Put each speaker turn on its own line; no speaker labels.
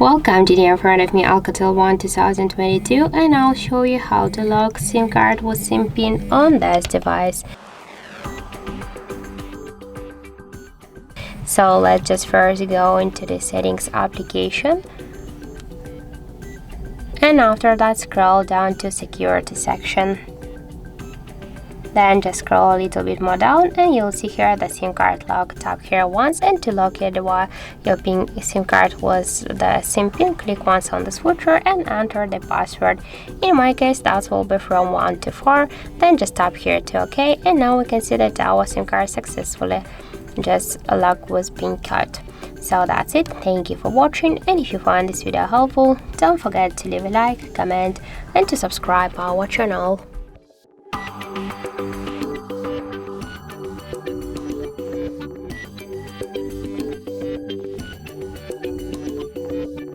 Welcome, today in front of me ALCATEL 1 2022, and I'll show you how to lock SIM card with SIM pin on this device. So let's just first go into the settings application, and after that scroll down to security section. Then just scroll a little bit more down and you'll see here the SIM card lock. Tap here once, and to lock your SIM card with the SIM pin, click once on the switcher and enter the password. In my case that will be from 1 to 4. Then just tap here to OK, and now we can see that our SIM card successfully just lock was being cut. So that's it. Thank you for watching, and if you find this video helpful, don't forget to leave a like, comment and to subscribe our channel.